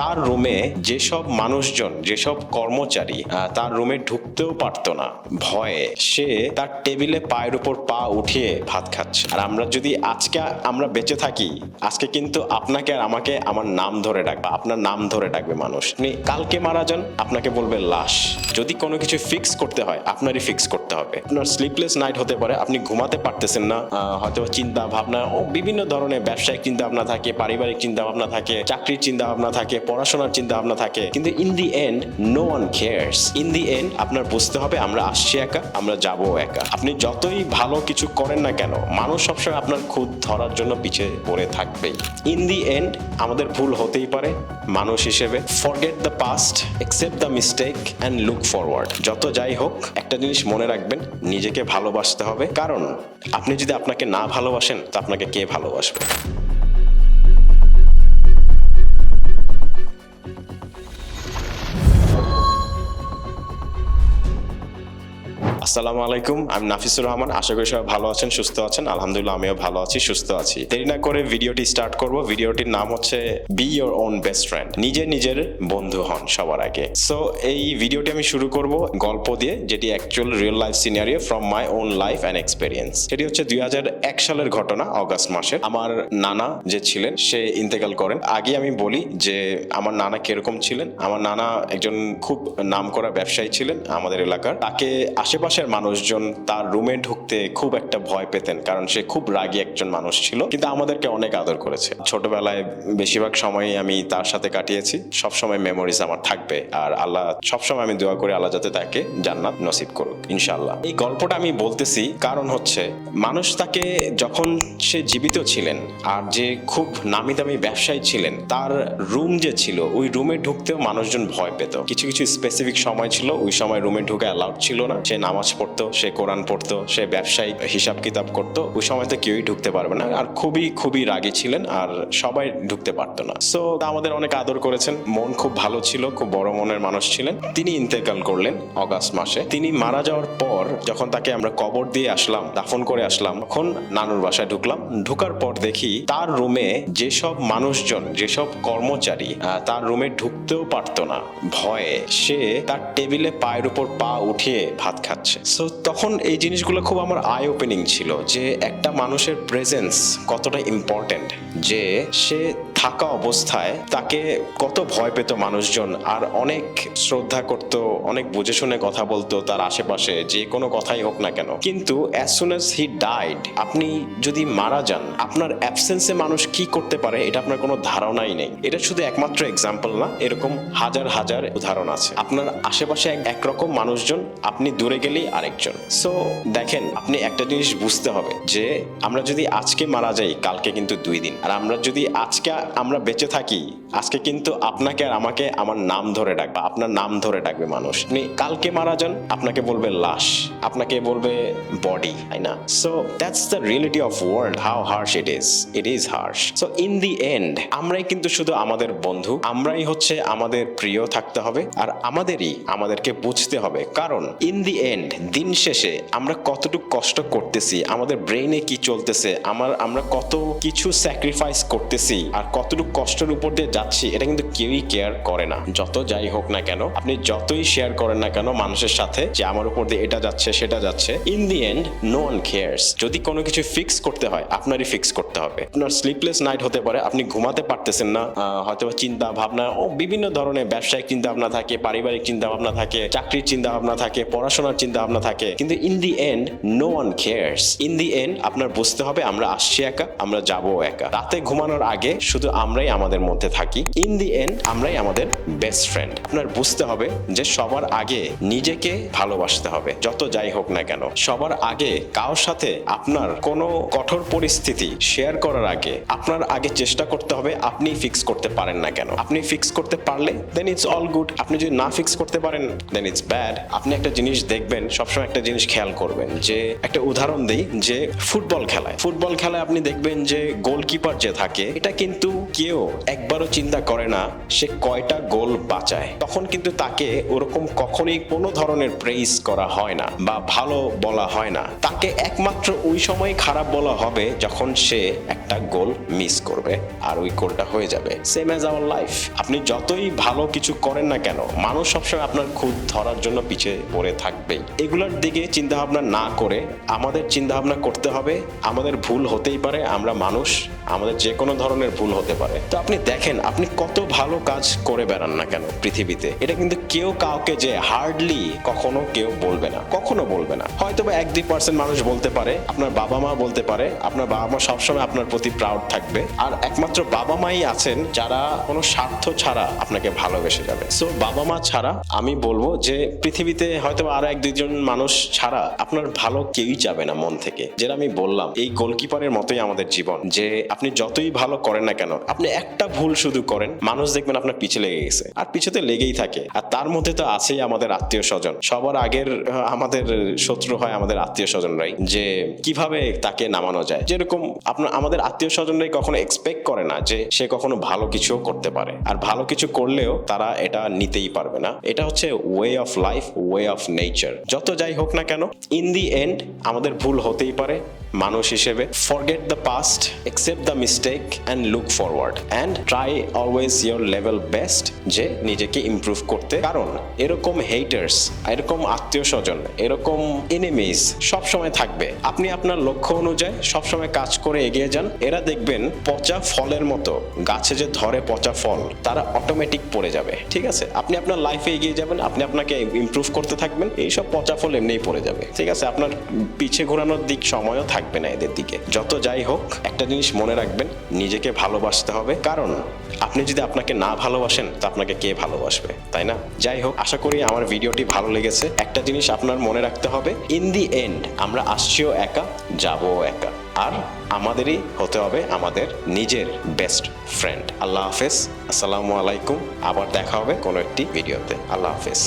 তার রুমে যেসব মানুষজন, যেসব কর্মচারী তার রুমে ঢুকতেও পারতো না ভয়ে, সে তার টেবিলে পায়ের উপর পা উঠিয়ে ভাত খাচ্ছে। আর আমরা যদি আজকে আমরা বেঁচে থাকি, আজকে কিন্তু আপনাকে আর আমাকে আমার নাম ধরে ডাকবে, আপনার নাম ধরে ডাকবে মানুষ। আপনি কালকে মারা যান, আপনাকে বলবে লাশ। যদি কোনো কিছু ফিক্স করতে হয়, আপনারই ফিক্স করতে হবে। আপনার স্লিপলেস নাইট হতে পারে, আপনি ঘুমাতে পারতেছেন না, হয়তো চিন্তা ভাবনা ও বিভিন্ন ধরনের ব্যবসায়িক চিন্তা ভাবনা থাকে, পারিবারিক চিন্তা ভাবনা থাকে, চাকরির চিন্তা ভাবনা থাকে, পড়াশোনার চিন্তা ভাবনা থাকে, কিন্তু in the end no one cares. In the end আপনার বুঝতে হবে আমরা আসছি একা, আমরা যাবো একা। আপনি যতই ভালো কিছু করেন না কেন, মানুষ সবসময় আপনার খুদ ধরার জন্য পিছিয়ে পড়ে থাকবেই। ইন দি এন্ড আমাদের ভুল হতেই পারে মানুষ হিসেবে। Forget the past, accept the mistake and look forward. যত যাই হোক, একটা জিনিস মনে রাখবেন, নিজেকে ভালোবাসতে হবে। কারণ আপনি যদি আপনাকে না ভালোবাসেন, তো আপনাকে কে ভালোবাসবে? আসসালামু আলাইকুম, আমি নাফিসুর রহমান। আশা করি সবাই ভালো আছেন, সুস্থ আছেন। আলহামদুলিল্লাহ আমিও ভালো আছি, সুস্থ আছি। দেরি না করে ভিডিওটি স্টার্ট করব। ভিডিওটির নাম হচ্ছে B your own best friend, নিজের বন্ধু হন সবার আগে। সো এই ভিডিওটি আমি শুরু করব গল্প দিয়ে, যেটি actual real life scenario from my own life and experience. এটি হচ্ছে 2001 সালের ঘটনা, অগাস্ট মাসের। আমার নানা যে ছিলেন সে ইন্তেকাল করেন। আগে আমি বলি যে আমার নানা কিরকম ছিলেন। আমার নানা একজন খুব নামকরা ব্যবসায়ী ছিলেন আমাদের এলাকার। তাকে আশেপাশের মানুষজন তার রুমে ঢুকতে খুব একটা ভয় পেতেন, কারণ সে খুব রাগী একজন মানুষ ছিল, কিন্তু আমাদেরকে অনেক আদর করেছে। ছোটবেলায় বেশিরভাগ সময় আমি তার সাথে কাটিয়েছি। সবসময় মেমোরিজ আমার থাকবে। আর আল্লাহ সবসময় আমি দোয়া করি আল্লাহ যাতে তাকে জান্নাত নসিব করুক ইনশাআল্লাহ। এই গল্পটা আমি বলতেছি কারণ হচ্ছে মানুষ তাকে যখন সে জীবিত ছিলেন আর যে খুব নামি দামি ব্যবসায়ী ছিলেন, তার রুম যে ছিল, ওই রুমে ঢুকতেও মানুষজন ভয় পেত। কিছু কিছু স্পেসিফিক সময় ছিল, ওই সময় রুমে ঢুকে অ্যালাউড ছিল না। সে নামাজ পড়তো, সে কোরআন পড়তো, সে ব্যবসায়িক হিসাব কিতাব করতো, ওই সময় তো কেউই ঢুকতে পারবে না। আর খুবই রাগী ছিলেন, আর সবাই ঢুকতে পারতো না। সো আমাদের অনেক আদর করেছেন, মন খুব ভালো ছিল, খুব বড় মনের মানুষ ছিলেন। তিনি ইন্তেকাল করলেন অগাস্ট মাসে। তিনি মারা যাওয়ার পর যখন তাকে আমরা কবর দিয়ে আসলাম, দাফন করে আসলাম, তখন নানুর বাসায় ঢুকলাম। ঢুকার পর দেখি তার রুমে যেসব মানুষজন, যেসব কর্মচারী তার রুমে ঢুকতেও পারতো না ভয়ে, সে তার টেবিলে পায়ের উপর পা উঠিয়ে ভাত খাচ্ছে। সো তখন এই জিনিসগুলো খুব আমার আই ওপেনিং ছিল, যে একটা মানুষের প্রেজেন্স কতটা ইম্পর্টেন্ট, যে সে থাকা অবস্থায় তাকে কত ভয় পেত মানুষজন, আর অনেক শ্রদ্ধা করত, অনেক বুঝে শুনে কথা বলতো তার আশেপাশে, যে কোনো কথাই হোক না কেন। কিন্তু as soon as he died, আপনি যদি মারা যান, আপনার অ্যাবসেন্সে মানুষ কি করতে পারে এটা আপনার কোনো ধারণাই নেই। এটা শুধু একমাত্র এক্সাম্পল না, এরকম হাজার হাজার উদাহরণ আছে। আপনার আশেপাশে একরকম মানুষজন, আপনি দূরে গেলেই আরেকজন। সো দেখেন, আপনি একটা জিনিস বুঝতে হবে যে আমরা যদি আজকে মারা যাই, কালকে কিন্তু 2 দিন। আর আমরা যদি আজকে আমরা বেঁচে থাকি, আজকে কিন্তু আপনাকে আর আমাকে আমার নাম ধরে ডাকবে, আপনার নাম ধরে ডাকবে মানুষ। আপনি কালকে মারা যান, আপনাকে বলবে লাশ, আপনাকে বলবে বডি, তাই না? So that's the reality of world, how harsh it is harsh. So in the end আমরাই কিন্তু শুধু আমাদের বন্ধু, আমরাই হচ্ছে আমাদের প্রিয় থাকতে হবে, আর আমাদেরকে বুঝতে হবে। কারণ ইন দি এন্ড, দিন শেষে আমরা কতটুকু কষ্ট করতেছি, আমাদের ব্রেইনে কি চলতেছে, আমরা কত কিছু স্যাক্রিফাইস করতেছি, আর কতটুকু কষ্টের উপর দিয়ে যাচ্ছি, এটা কিন্তু কেউই কেয়ার করে না। যত যাই হোক না কেন, আপনি যতই শেয়ার করেন না কেন মানুষের সাথে, যে আমার উপর দিয়ে এটা যাচ্ছে সেটা যাচ্ছে, in the end no one cares. যদি কোনো কিছু ফিক্স করতে হয়, আপনারই ফিক্স করতে হবে। আপনার স্লিপলেস নাইট হতে পারে, আপনি ঘুমাতে পারতেছেন না, হয়তো চিন্তা ভাবনা ও বিভিন্ন ধরনের ব্যবসায়িক চিন্তা ভাবনা থাকে, পারিবারিক চিন্তা ভাবনা থাকে, চাকরির চিন্তা ভাবনা থাকে, পড়াশোনার চিন্তা ভাবনা থাকে, কিন্তু in the end no one cares. In the end আপনার বুঝতে হবে আমরা আসছি একা, আমরা যাবো একা। রাতে ঘুমানোর আগে শুধু আমরাই আমাদের মধ্যে থাকি। ইন দি এন্ড আমরাই আমাদের বেস্ট ফ্রেন্ড। আপনার বুঝতে হবে যে সবার আগে নিজেকে ভালোবাসতে হবে, যত যাই হোক না কেন। সবার আগে কারোর সাথে আপনার কোনো কঠোর পরিস্থিতি শেয়ার করার আগে আপনার আগে চেষ্টা করতে হবে আপনি ফিক্স করতে পারেন না কেন। আপনি ফিক্স করতে পারলে দেন ইটস অল গুড। আপনি যদি না ফিক্স করতে পারেন দেন ইটস ব্যাড। আপনি একটা জিনিস দেখবেন, সবসময় একটা জিনিস খেয়াল করবেন, যে একটা উদাহরণ দিই, যে ফুটবল খেলায় আপনি দেখবেন যে গোলকিপার যে থাকে, এটা কিন্তু কেউ একবারও চিন্তা করে না সে কয়টা গোল বাঁচায়। তখন কিন্তু তাকে ওরকম কখনোই কোনো ধরনের প্রেইজ করা হয় না বা ভালো বলা হয় না। তাকে একমাত্র ওই সময় খারাপ বলা হবে যখন সে একটা গোল মিস করবে আর ওই গোলটা হয়ে যাবে। Same as our life. আপনি যতই ভালো কিছু করেন না কেন, মানুষ সবসময় আপনার খুঁত ধরার জন্য পিছিয়ে পড়ে থাকবেই। এগুলোর দিকে চিন্তা ভাবনা না করে আমাদের চিন্তা ভাবনা করতে হবে আমাদের ভুল হতেই পারে, আমরা মানুষ, আমাদের যে কোনো ধরনের ভুল হতে পারে। তো আপনি দেখেন আপনি কত ভালো কাজ করে বেড়ান না কেন পৃথিবীতে, এটা কিন্তু কেউ কাউকে যে হার্ডলি কখনো কেউ বলবে না, কখনো বলবে না। হয়তো বা 1-2% মানুষ বলতে পারে, আপনার বাবা মা বলতে পারে, আপনার বাবা মা সবসময় আপনার প্রতি প্রাউড থাকবে। আর একমাত্র বাবা মাই আছেন যারা কোনো স্বার্থ ছাড়া আপনাকে ভালোবেসে যাবে। সো বাবা মা ছাড়া আমি বলবো যে পৃথিবীতে হয়তো আরো 1-2জন মানুষ ছাড়া আপনার ভালো কেউই চাবে না মন থেকে। যেটা আমি বললাম, এই গোলকিপারের মতোই আমাদের জীবন, যে আপনি যতই ভালো করেন না কেন, আপনি একটা ভুল শুধু করেন, মানুষ দেখবেন আপনার পিছে লেগে গেছে, আর পিছুতে লেগেই থাকে। আর তার মধ্যে তো আছেই আমাদের আত্মীয় স্বজন। সবার আগের আমাদের শত্রু হয় আমাদের আত্মীয় স্বজনরাই, যে কিভাবে তাকে নামানো যায়। যেরকম আমাদের আত্মীয় স্বজনরাই কখনো এক্সপেক্ট করে না যে সে কখনো ভালো কিছুও করতে পারে, আর ভালো কিছু করলেও তারা এটা নিতেই পারবে না। এটা হচ্ছে way of life, way of nature. যত যাই হোক না কেন, ইন দি এন্ড আমাদের ভুল হতেই পারে মানুষ হিসেবে। Forget the past, accept the mistake and look forward and try always your level best, যে নিজেকে ইমপ্রুভ করতে। কারণ এরকম হেটার্স, এরকম আত্মীয় স্বজন, এরকম এনিমিজ সবসময় থাকবে। আপনি আপনার লক্ষ্য অনুযায়ী সবসময় কাজ করে এগিয়ে যান, এরা দেখবেন পচা ফলের মতো, গাছে যে ধরে পচা ফল, তারা অটোমেটিক পড়ে যাবে। ঠিক আছে, আপনি আপনার লাইফে এগিয়ে যাবেন, আপনি আপনাকে ইমপ্রুভ করতে থাকবেন, এইসব পচা ফল এমনিই পড়ে যাবে। ঠিক আছে, আপনার পিছে ঘোরানোর দিক সময়ও থাকবে না এদের দিকে। যত যাই হোক, একটা জিনিস মনে রাখবেন, নিজেকে ভালোবাসতে হবে। কারণ আপনি যদি আপনাকে না ভালোবাসেন তো আপনাকে কে ভালোবাসবে, তাই না? যাই হোক, আশা করি আমার ভিডিওটি ভালো লেগেছে। একটা জিনিস আপনার মনে রাখতে হবে, ইন দি এন্ড আমরা আসছিও একা, যাবো একা, আর আমাদেরই হতে হবে আমাদের নিজের বেস্ট ফ্রেন্ড। আল্লাহ হাফেজ, আসসালামু আলাইকুম। আবার দেখা হবে কোনো একটি ভিডিওতে। আল্লাহ হাফেজ।